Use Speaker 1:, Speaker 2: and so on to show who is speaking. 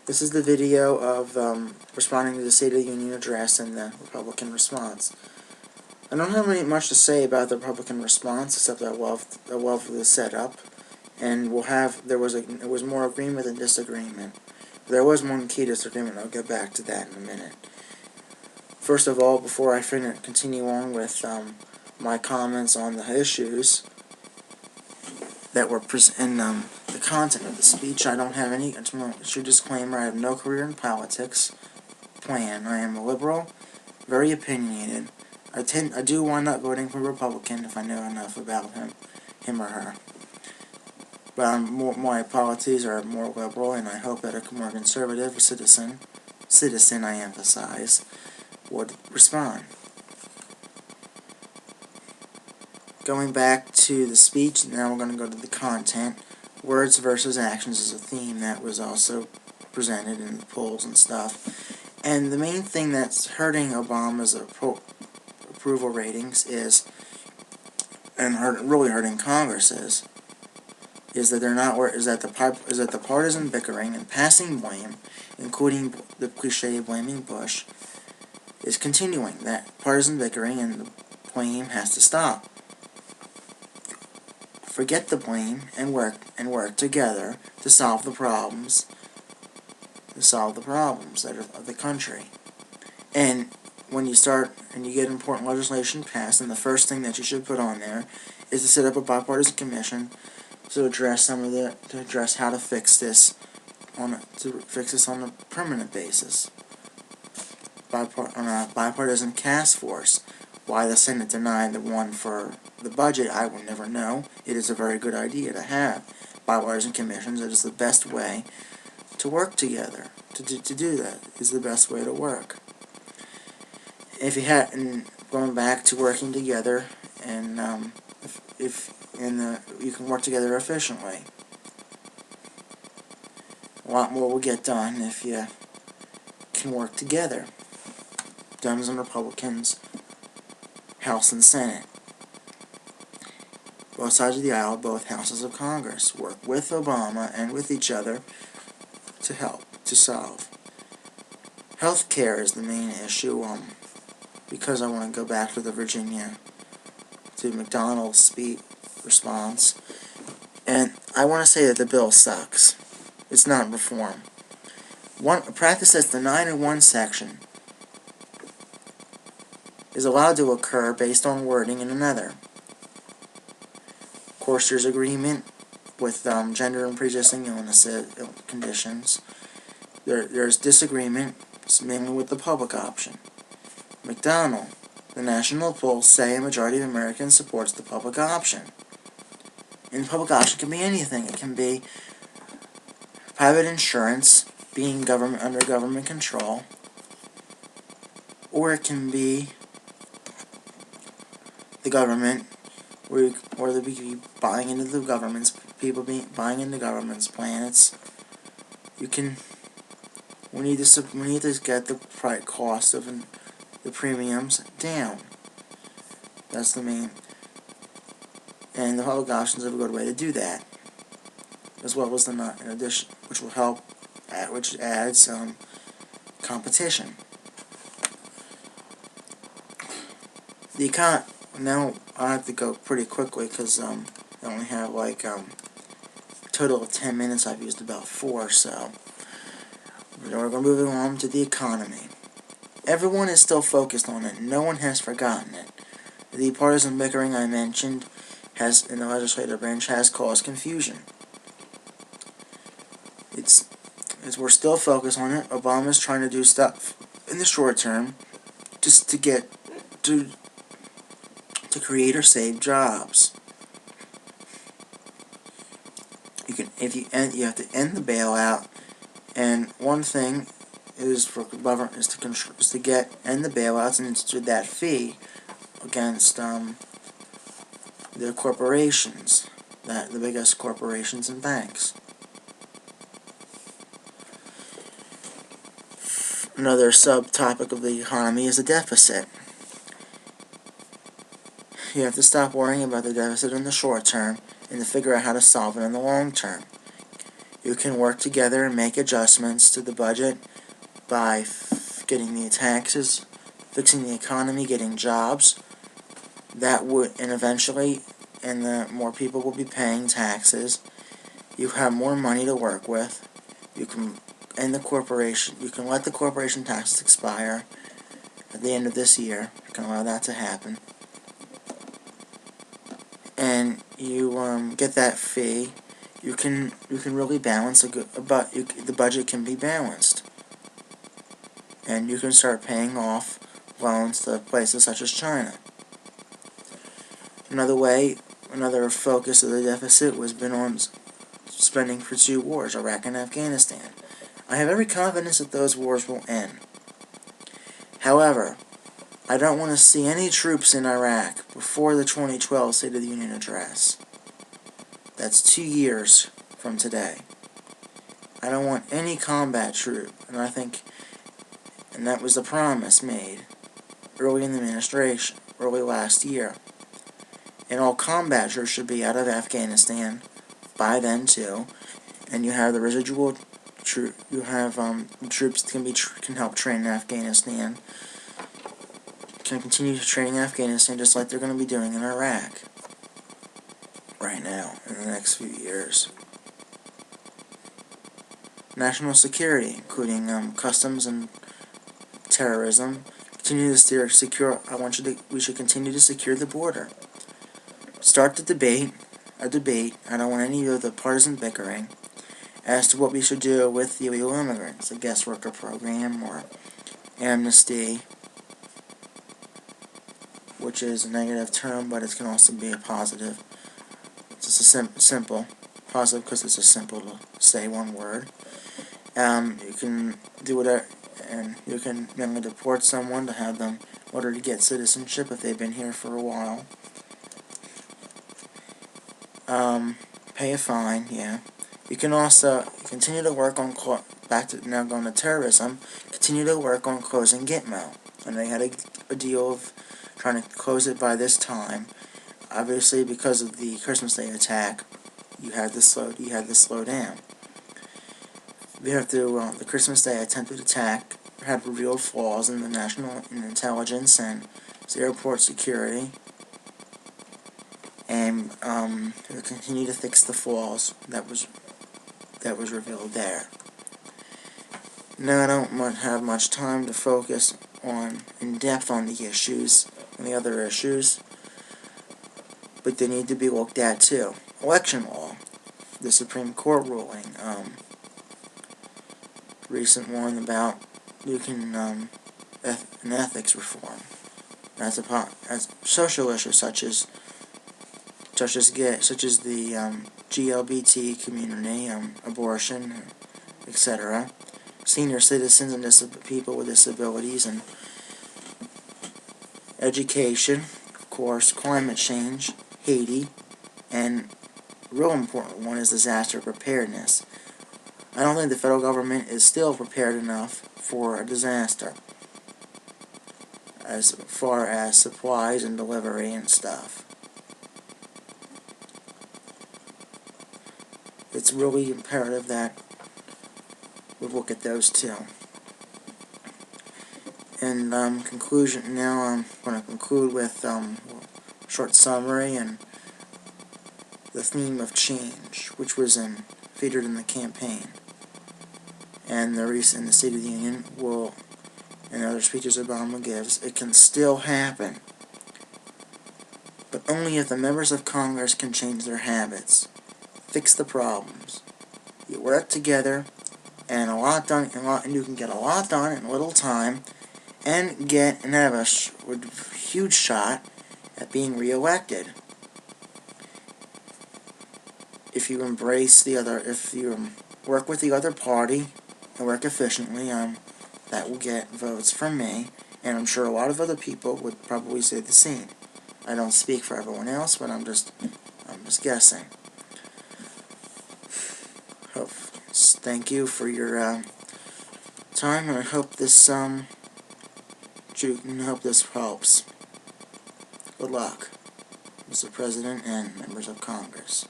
Speaker 1: This is the video of responding to the State of the Union address and the Republican response. I don't have much to say about the Republican response, except that I love the setup, and there was more agreement than disagreement. There was one key disagreement. I'll get back to that in a minute. First of all, before I continue on with my comments on the issues that were in the content of the speech, I should disclaimer, I have no career in politics plan. I am a liberal, very opinionated. I do wind up voting for Republican if I know enough about him or her. But my policies are more liberal, and I hope that a more conservative citizen I emphasize, would respond. Going back to the speech, now we're going to go to the content. Words versus actions is a theme that was also presented in the polls and stuff. And the main thing that's hurting Obama's approval ratings really hurting Congress is that the partisan bickering and passing blame, including the cliche of blaming Bush, is continuing. That partisan bickering and the blame has to stop. Forget the blame and work together to solve the problems that are of the country. And when you start and you get important legislation passed, and the first thing that you should put on there is to set up a bipartisan commission to address how to fix this on a permanent basis. On a bipartisan task force. Why the Senate denied the one for the budget, I will never know. It is a very good idea to have bipartisan commissions. It is the best way to work together. To do that is the best way to work. Going back to working together, and you can work together efficiently. A lot more will get done if you can work together. Dems and Republicans, House and Senate. Both sides of the aisle, both houses of Congress, work with Obama and with each other to help to solve. Health care is the main issue, because I want to go back to McDonald's response, and I want to say that the bill sucks. It's not reform. A practice that's denied in one section is allowed to occur based on wording in another. Of course, there's agreement with gender and pre-existing conditions. There's disagreement, mainly with the public option. McDonald, the national polls say a majority of Americans supports the public option. And the public option can be anything. It can be private insurance being under government control, or it can be the government, or they be buying into the government's buying into government's plans. We need to get the cost of the premiums down. That's the main. And the public options are a good way to do that, as well as in addition, which will help, which adds competition. Now I have to go pretty quickly because I only have a total of 10 minutes. I've used about 4, so we're going to move on to the economy. Everyone is still focused on it. No one has forgotten it. The partisan bickering I mentioned in the legislative branch has caused confusion. We're still focused on it. Obama's trying to do stuff in the short term just to create or save jobs. You have to end the bailout, and one thing is for government end the bailouts and institute that fee against the corporations, the biggest corporations and banks. Another subtopic of the economy is the deficit. You have to stop worrying about the deficit in the short term and to figure out how to solve it in the long term. you can work together and make adjustments to the budget by getting the taxes, fixing the economy, getting jobs. That would, and eventually, and the more people will be paying taxes. You have more money to work with. You can end the corporation. You can let the corporation taxes expire at the end of this year. You can allow that to happen, and you get that fee. You can really balance the budget can be balanced, and you can start paying off loans to places such as China. Another focus of the deficit was been on spending for 2 wars, Iraq and Afghanistan. I have every confidence that those wars will end. However, I don't want to see any troops in Iraq before the 2012 State of the Union address. That's 2 years from today. I don't want any combat troop, and that was the promise made early in the administration, early last year. And all combat troops should be out of Afghanistan by then too. And you have the residual you have troops that can help train in Afghanistan. Can continue training in Afghanistan just like they're going to be doing in Iraq right now in the next few years. National security, including customs and terrorism, continue to secure. We should continue to secure the border. Start a debate. I don't want any of the partisan bickering as to what we should do with the illegal immigrants, a guest worker program or amnesty, which is a negative term, but it can also be a positive. It's just a simple positive because it's just simple to say one word. You can do whatever, and you can mainly deport someone to have them in order to get citizenship if they've been here for a while. Pay a fine, yeah. You can also continue to work on, back to now going to terrorism, continue to work on closing Gitmo. And they had a deal of trying to close it by this time. Obviously, because of the Christmas Day attack, you had to slow down. The Christmas Day attempted attack had revealed flaws in the national intelligence and airport security. And to continue to fix the flaws that was revealed there. Now I don't have much time to focus in depth on the other issues, but they need to be looked at too. Election law, the Supreme Court ruling, recent one about an ethics reform, as social issues such as the GLBT community, abortion, etc., senior citizens and people with disabilities, and education, of course, climate change, Haiti, and a real important one is disaster preparedness. I don't think the federal government is still prepared enough for a disaster as far as supplies and delivery and stuff. It's really imperative that we look at those too. In conclusion, now I'm going to conclude with a short summary and the theme of change, which was featured in the campaign, and the State of the Union and other speeches Obama gives. It can still happen, but only if the members of Congress can change their habits. Fix the problems. You work together, and you can get a lot done in little time, and have a huge shot at being reelected. If you work with the other party and work efficiently, that will get votes from me, and I'm sure a lot of other people would probably say the same. I don't speak for everyone else, but I'm just guessing. Thank you for your time, and I hope this helps. Good luck, Mr. President and members of Congress.